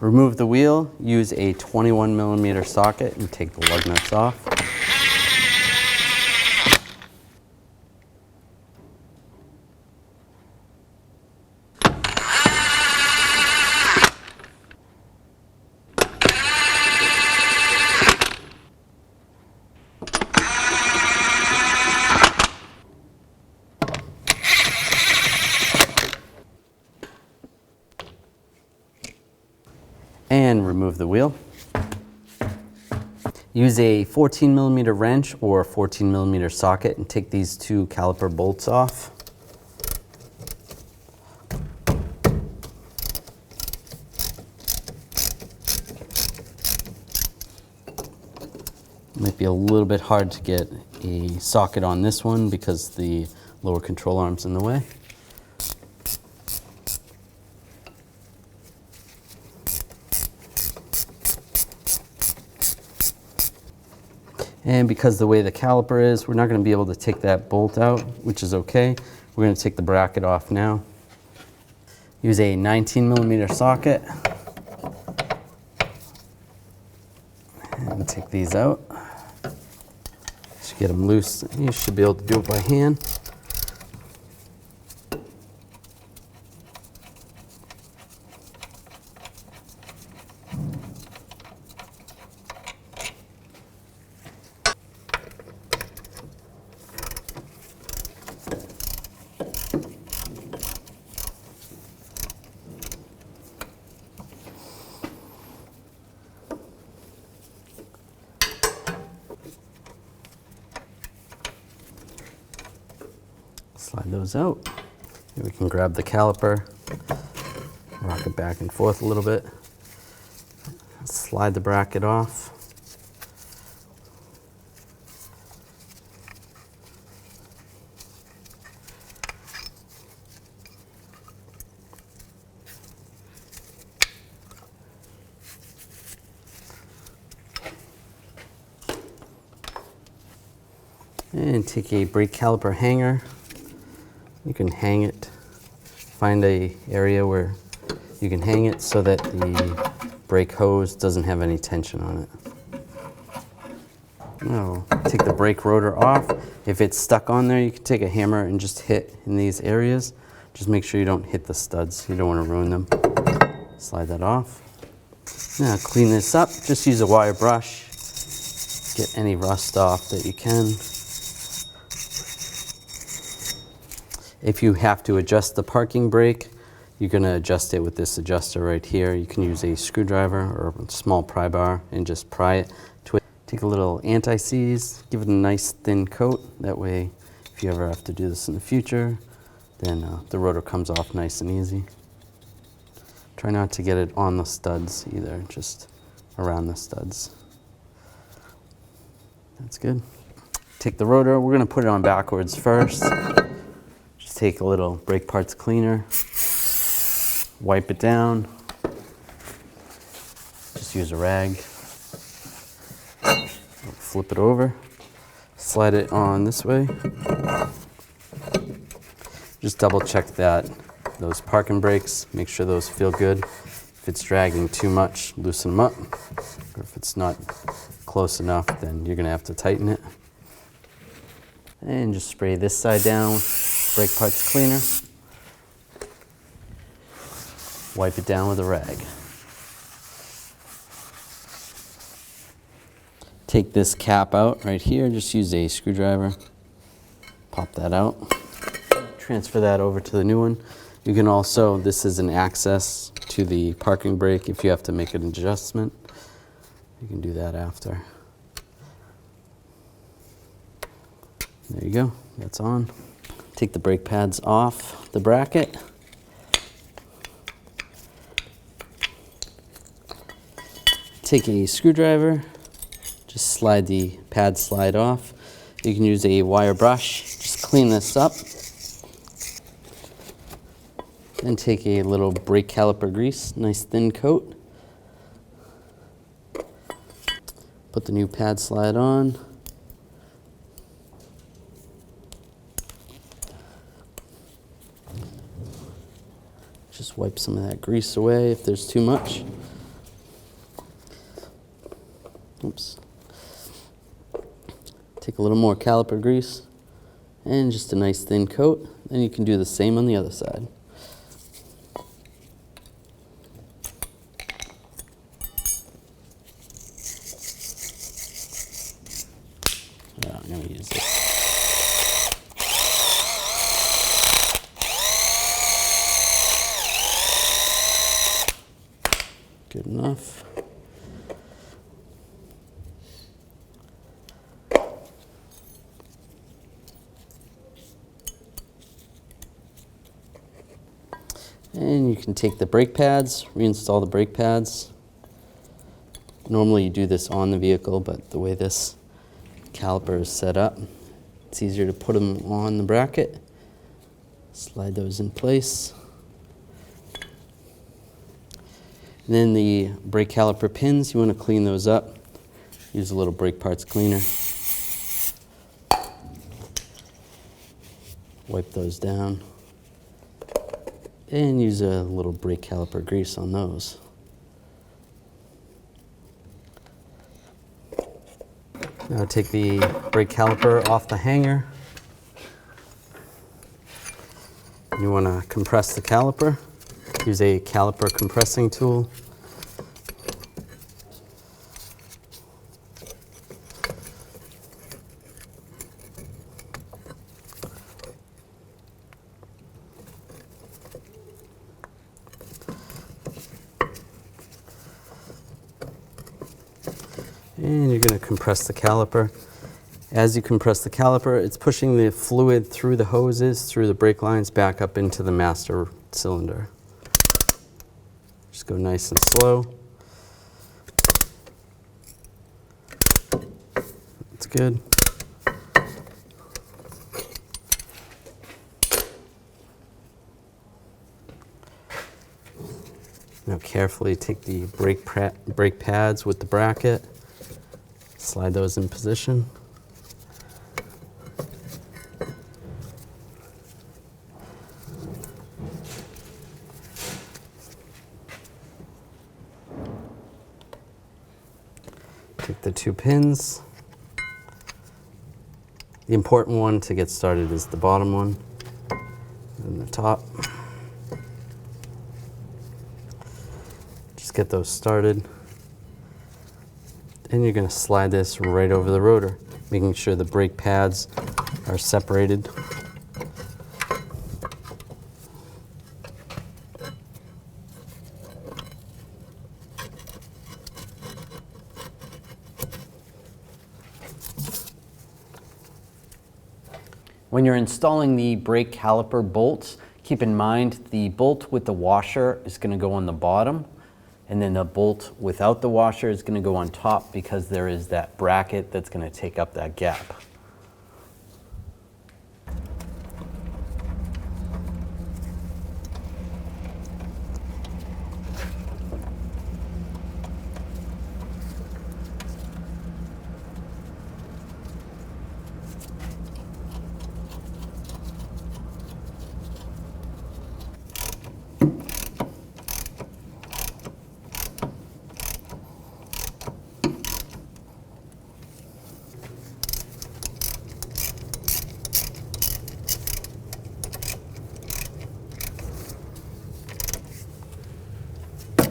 remove the wheel, use a 21mm socket and take the lug nuts off. And remove the wheel. Use a 14mm wrench or 14mm socket and take these two caliper bolts off. Might be a little bit hard to get a socket on this one because the lower control arm's in the way. And because the way the caliper is, we're not going to be able to take that bolt out, which is okay. We're going to take the bracket off now. Use a 19mm socket. And take these out. Just get them loose. You should be able to do it by hand. Slide those out. Here we can grab the caliper, rock it back and forth a little bit, slide the bracket off. And take a brake caliper hanger. You can hang it, find a area where you can hang it so that the brake hose doesn't have any tension on it. Now, take the brake rotor off. If it's stuck on there, you can take a hammer and just hit in these areas. Just make sure you don't hit the studs. You don't want to ruin them. Slide that off. Now clean this up. Just use a wire brush. Get any rust off that you can. If you have to adjust the parking brake, you're going to adjust it with this adjuster right here. You can use a screwdriver or a small pry bar and just pry it. Take a little anti-seize, give it a nice thin coat. That way, if you ever have to do this in the future, then the rotor comes off nice and easy. Try not to get it on the studs either, just around the studs. That's good. Take the rotor, we're going to put it on backwards first. Take a little brake parts cleaner, wipe it down, just use a rag, flip it over, slide it on this way. Just double check that those parking brakes, make sure those feel good. If it's dragging too much, loosen them up, or if it's not close enough, then you're gonna have to tighten it. And just spray this side down. Brake parts cleaner, wipe it down with a rag. Take this cap out right here, just use a screwdriver, pop that out, transfer that over to the new one. You can also, this is an access to the parking brake if you have to make an adjustment. You can do that after. There you go, that's on. Take the brake pads off the bracket. Take a screwdriver, just slide the pad slide off. You can use a wire brush, just clean this up. Then take a little brake caliper grease, nice thin coat. Put the new pad slide on. Just wipe some of that grease away if there's too much. times. Take a little more caliper grease and just a nice thin coat. Then you can do the same on the other side. I'm going to use this. Good enough. And you can take the brake pads, reinstall the brake pads. Normally you do this on the vehicle, but the way this caliper is set up, it's easier to put them on the bracket. Slide those in place. And then the brake caliper pins, you want to clean those up. Use a little brake parts cleaner. Wipe those down. And use a little brake caliper grease on those. Now take the brake caliper off the hanger. You want to compress the caliper. Use a caliper compressing tool. And you're going to compress the caliper. As you compress the caliper, it's pushing the fluid through the hoses, through the brake lines, back up into the master cylinder. Just go nice and slow. That's good. Now carefully take the brake pads with the bracket. Slide those in position. Take the two pins. The important one to get started is the bottom one and the top. Just get those started. And you're going to slide this right over the rotor, making sure the brake pads are separated. When you're installing the brake caliper bolts, keep in mind the bolt with the washer is going to go on the bottom, and then the bolt without the washer is going to go on top because there is that bracket that's going to take up that gap.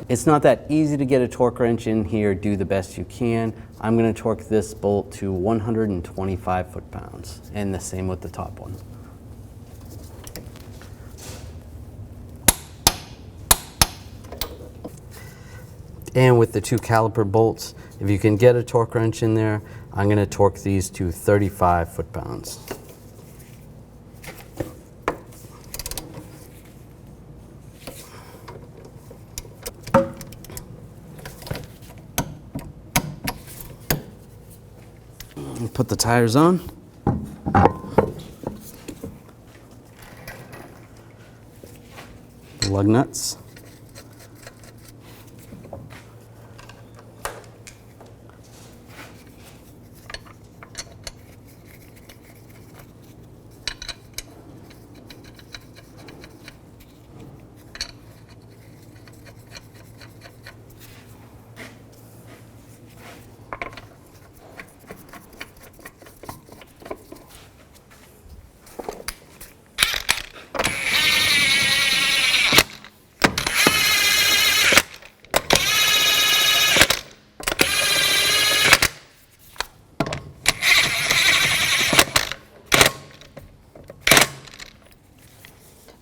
It's not that easy to get a torque wrench in here. Do the best you can. I'm going to torque this bolt to 125 foot-pounds, and the same with the top one. And with the two caliper bolts, if you can get a torque wrench in there, I'm going to torque these to 35 foot-pounds. Put the tires on. Lug nuts.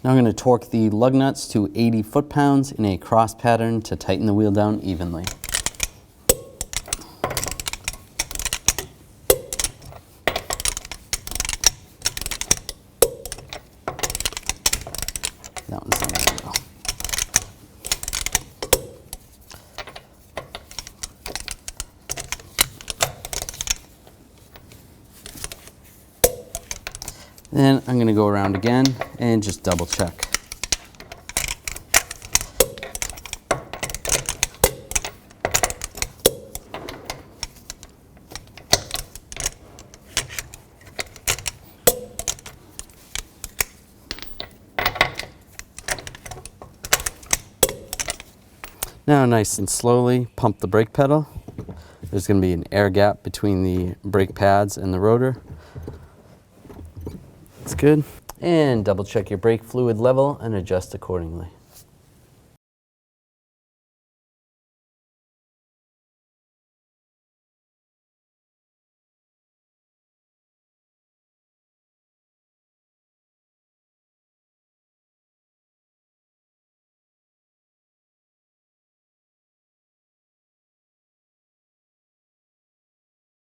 Now I'm going to torque the lug nuts to 80 foot-pounds in a cross pattern to tighten the wheel down evenly. That one's not going to go. Then I'm going to go around again and just double check. Now nice and slowly pump the brake pedal. There's going to be an air gap between the brake pads and the rotor. That's good. And double check your brake fluid level and adjust accordingly.